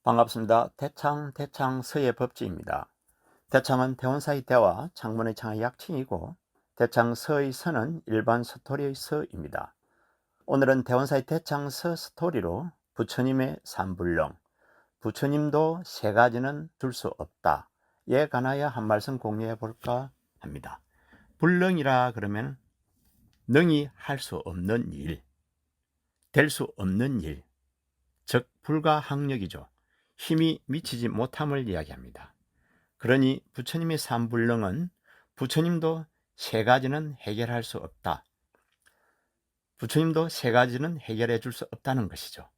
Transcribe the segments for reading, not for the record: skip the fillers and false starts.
반갑습니다. 대창 서의 법지입니다. 대창은 대원사의 대와 창문의 창의 약칭이고 대창 서의 서는 일반 서토리의 서입니다. 오늘은 대원사의 대창 서 스토리로 부처님의 삼불능, 부처님도 세 가지는 줄 수 없다에 관하여 한 말씀 공유해 볼까 합니다. 불능이라 그러면 능히 할 수 없는 일, 될 수 없는 일, 즉 불가항력이죠. 힘이 미치지 못함을 이야기합니다. 그러니 부처님의 삼불능은 부처님도 세 가지는 해결할 수 없다. 부처님도 세 가지는 해결해 줄 수 없다는 것이죠.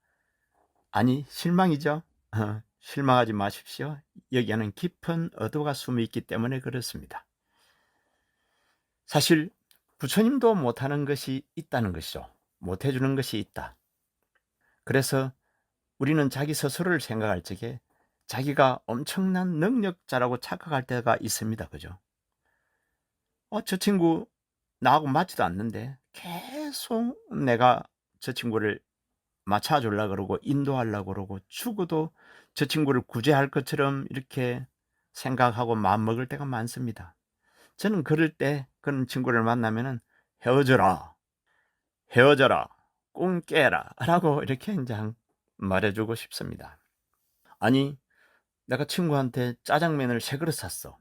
아니, 실망이죠. 실망하지 마십시오. 여기에는 깊은 의도가 숨어 있기 때문에 그렇습니다. 사실 부처님도 못하는 것이 있다는 것이죠. 못해주는 것이 있다. 그래서 우리는 자기 스스로를 생각할 적에 자기가 엄청난 능력자라고 착각할 때가 있습니다. 그죠? 저 친구 나하고 맞지도 않는데 계속 내가 저 친구를 맞춰주려고 그러고 인도하려고 그러고 죽어도 저 친구를 구제할 것처럼 이렇게 생각하고 마음먹을 때가 많습니다. 저는 그럴 때 그런 친구를 만나면은 헤어져라, 꿈 깨라 라고 이렇게 이제 말해주고 싶습니다. 아니, 내가 친구한테 짜장면을 3그릇 샀어.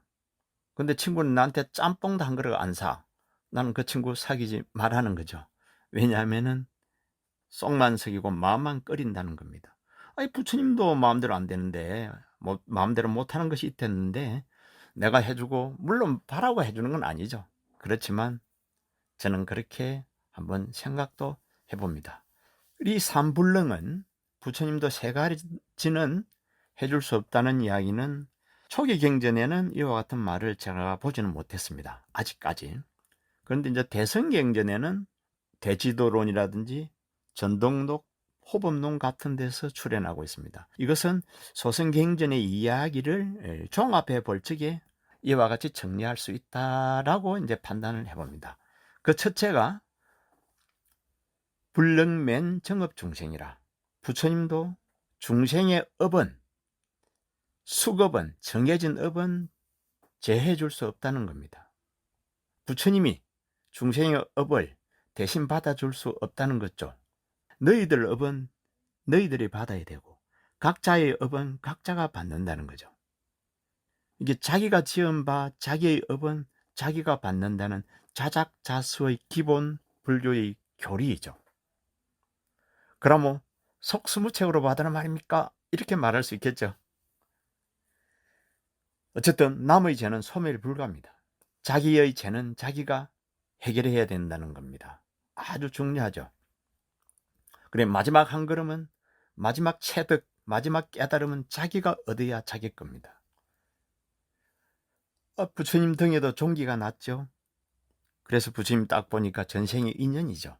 근데 친구는 나한테 짬뽕도 1그릇 안 사. 나는 그 친구 사귀지 말하는 거죠. 왜냐하면은 속만 속이고 마음만 끓인다는 겁니다. 아니, 부처님도 마음대로 안 되는데 마음대로 못하는 것이 있댔는데 내가 해주고, 물론 바라고 해주는 건 아니죠. 그렇지만 저는 그렇게 한번 생각도 해봅니다. 이 삼불능은 부처님도 세 가지는 해줄 수 없다는 이야기는 초기 경전에는 이와 같은 말을 제가 보지는 못했습니다. 아직까지. 그런데 이제 대성경전에는 대지도론이라든지 전동록, 호법론 같은 데서 출현하고 있습니다. 이것은 소승경전의 이야기를 종합해 볼 적에 이와 같이 정리할 수 있다라고 이제 판단을 해봅니다. 그 첫째가 불능맨 정업중생이라. 부처님도 중생의 업은, 수급은, 정해진 업은 제해 줄 수 없다는 겁니다. 부처님이 중생의 업을 대신 받아줄 수 없다는 거죠. 너희들 업은 너희들이 받아야 되고 각자의 업은 각자가 받는다는 거죠. 이게 자기가 지은 바 자기의 업은 자기가 받는다는 자작자수의 기본 불교의 교리이죠. 그러면 속수무책으로 받으란 말입니까? 이렇게 말할 수 있겠죠. 어쨌든 남의 죄는 소멸불가합니다. 자기의 죄는 자기가 해결해야 된다는 겁니다. 아주 중요하죠. 그래, 마지막 한 걸음은, 마지막 체득, 마지막 깨달음은 자기가 얻어야 자기 겁니다. 부처님 등에도 종기가 났죠. 그래서 부처님 딱 보니까 전생이 인연이죠.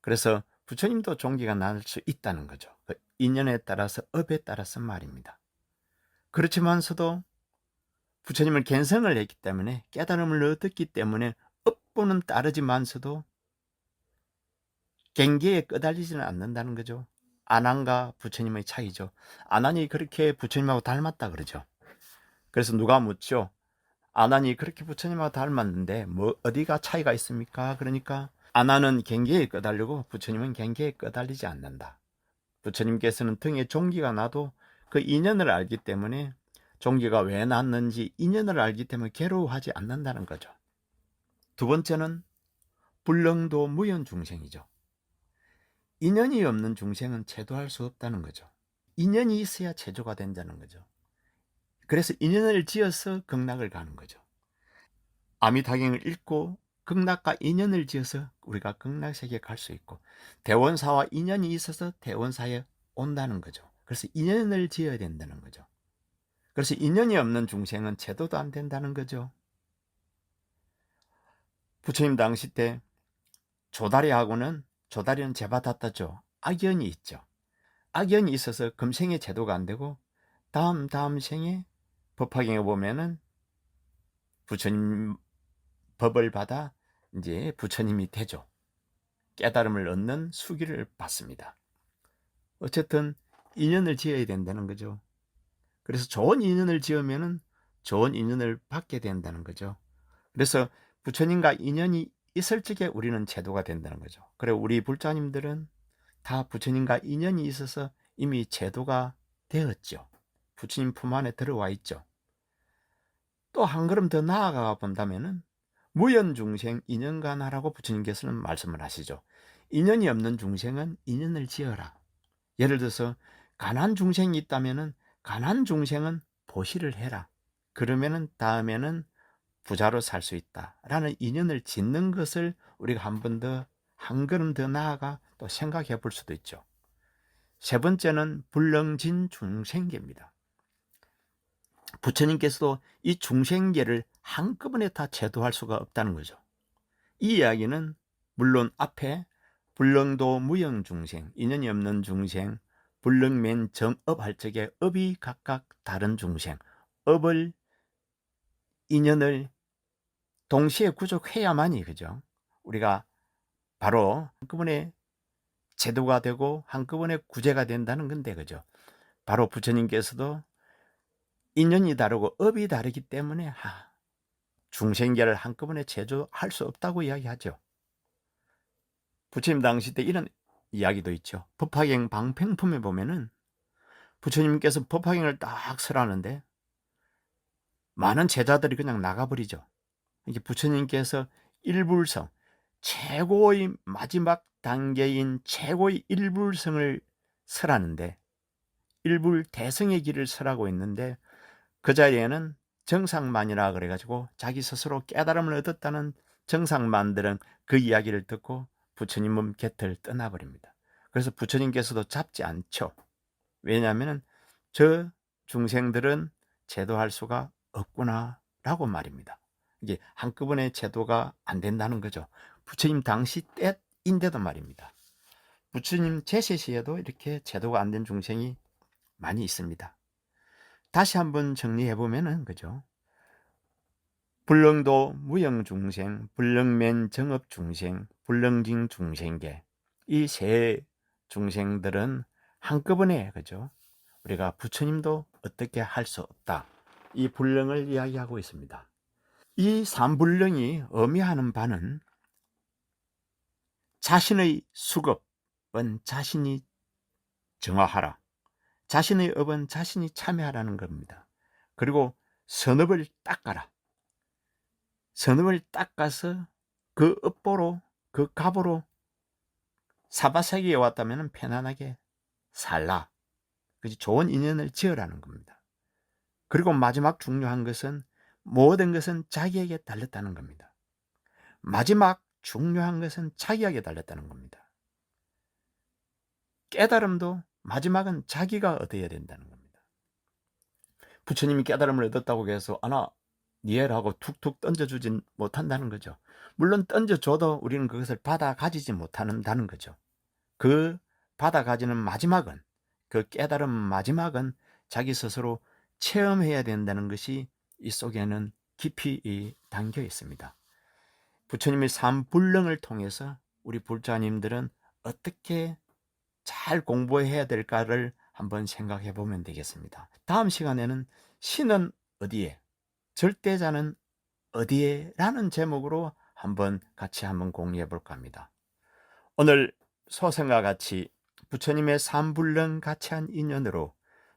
그래서 부처님도 종기가 날 수 있다는 거죠. 그 인연에 따라서, 업에 따라서 말입니다. 그렇지만서도 부처님을 견성을 했기 때문에, 깨달음을 얻었기 때문에 업보는 따르지만서도 경계에 끄달리지는 않는다는 거죠. 아난과 부처님의 차이죠. 아난이 그렇게 부처님하고 닮았다 그러죠. 그래서 누가 묻죠. 아난이 그렇게 부처님하고 닮았는데 뭐 어디가 차이가 있습니까? 그러니까 아난은 경계에 끄달리고 부처님은 경계에 끄달리지 않는다. 부처님께서는 등에 종기가 나도 그 인연을 알기 때문에, 종기가 왜 났는지 인연을 알기 때문에 괴로워하지 않는다는 거죠. 두 번째는 불능도 무연중생이죠. 인연이 없는 중생은 제도할 수 없다는 거죠. 인연이 있어야 제조가 된다는 거죠. 그래서 인연을 지어서 극락을 가는 거죠. 아미타경을 읽고 극락과 인연을 지어서 우리가 극락세계에 갈 수 있고, 대원사와 인연이 있어서 대원사에 온다는 거죠. 그래서 인연을 지어야 된다는 거죠. 그래서 인연이 없는 중생은 제도도 안 된다는 거죠. 부처님 당시 때 조다리는 제받았다죠. 악연이 있죠. 악연이 있어서 금생에 제도가 안 되고 다음 생에 법화경에 보면은 부처님 법을 받아 이제 부처님이 되죠. 깨달음을 얻는 수기를 받습니다. 어쨌든 인연을 지어야 된다는 거죠. 그래서 좋은 인연을 지으면은 좋은 인연을 받게 된다는 거죠. 그래서 부처님과 인연이 있을 적에 우리는 제도가 된다는 거죠. 그래 우리 불자님들은 다 부처님과 인연이 있어서 이미 제도가 되었죠. 부처님 품 안에 들어와 있죠. 또 한 걸음 더 나아가 본다면은 무연중생 인연가나라고 부처님께서는 말씀을 하시죠. 인연이 없는 중생은 인연을 지어라. 예를 들어서 가난 중생이 있다면은 가난 중생은 보시를 해라. 그러면은 다음에는 부자로 살 수 있다라는 인연을 짓는 것을 우리가 한 걸음 더 나아가 또 생각해 볼 수도 있죠. 세 번째는 불능진 중생계입니다. 부처님께서도 이 중생계를 한꺼번에 다 제도할 수가 없다는 거죠. 이 이야기는 물론 앞에 불능도 무형중생, 인연이 없는 중생, 불능면 정업할 적에 업이 각각 다른 중생, 업을 인연을 동시에 구족해야만이 그죠? 우리가 바로 한꺼번에 제도가 되고 한꺼번에 구제가 된다는 건데 그죠? 바로 부처님께서도 인연이 다르고 업이 다르기 때문에 중생계를 한꺼번에 제조할 수 없다고 이야기하죠. 부처님 당시 때 이런 이야기도 있죠. 법화경 방팽품에 보면은 부처님께서 법화경을 딱 설하는데 많은 제자들이 그냥 나가버리죠. 이게 부처님께서 일불성, 최고의 마지막 단계인 최고의 일불성을 설하는데 일불대성의 길을 설하고 있는데 그 자리에는 정상만이라 그래가지고 자기 스스로 깨달음을 얻었다는 정상만들은 그 이야기를 듣고 부처님 곁을 떠나버립니다. 그래서 부처님께서도 잡지 않죠. 왜냐하면 저 중생들은 제도할 수가 없구나 라고 말입니다. 이게 한꺼번에 제도가 안 된다는 거죠. 부처님 당시 때인데도 말입니다. 부처님 제세 시에도 이렇게 제도가 안 된 중생이 많이 있습니다. 다시 한번 정리해 보면은 그죠? 불능도 무형중생, 불능면 정업중생, 불능징 중생계 이 세 중생들은 한꺼번에 그죠? 우리가 부처님도 어떻게 할 수 없다. 이 불능을 이야기하고 있습니다. 이 삼불능이 의미하는 바는 자신의 수급은 자신이 정화하라. 자신의 업은 자신이 참여하라는 겁니다. 그리고 선업을 닦아라. 선업을 닦아서 그 업보로 그 갑으로 사바세계에 왔다면 편안하게 살라. 그지 좋은 인연을 지으라는 겁니다. 그리고 마지막 중요한 것은 모든 것은 자기에게 달렸다는 겁니다. 마지막 중요한 것은 자기에게 달렸다는 겁니다. 깨달음도 마지막은 자기가 얻어야 된다는 겁니다. 부처님이 깨달음을 얻었다고 해서 니엘하고 툭툭 던져주진 못한다는 거죠. 물론 던져줘도 우리는 그것을 받아 가지지 못한다는 거죠. 그 받아 가지는 마지막은 그 깨달음 마지막은 자기 스스로 체험해야 된다는 것이 이 속에는 깊이 담겨 있습니다. 부처님의 삼불능을 통해서 우리 불자님들은 어떻게 잘 공부해야 될까를 한번 생각해 보면 되겠습니다. 다음 시간에는 신은 어디에, 절대자는 어디에 라는 제목으로 같이 한번 공유해 볼까 합니다. 오늘 소생과 같이 부처님의 삼불능 가치한 인연으로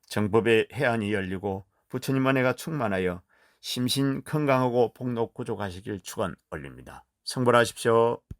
정법의 해안이 열리고 부처님 은혜가 충만하여 심신 건강하고 복록 구족하시길 축원 올립니다. 성불하십시오.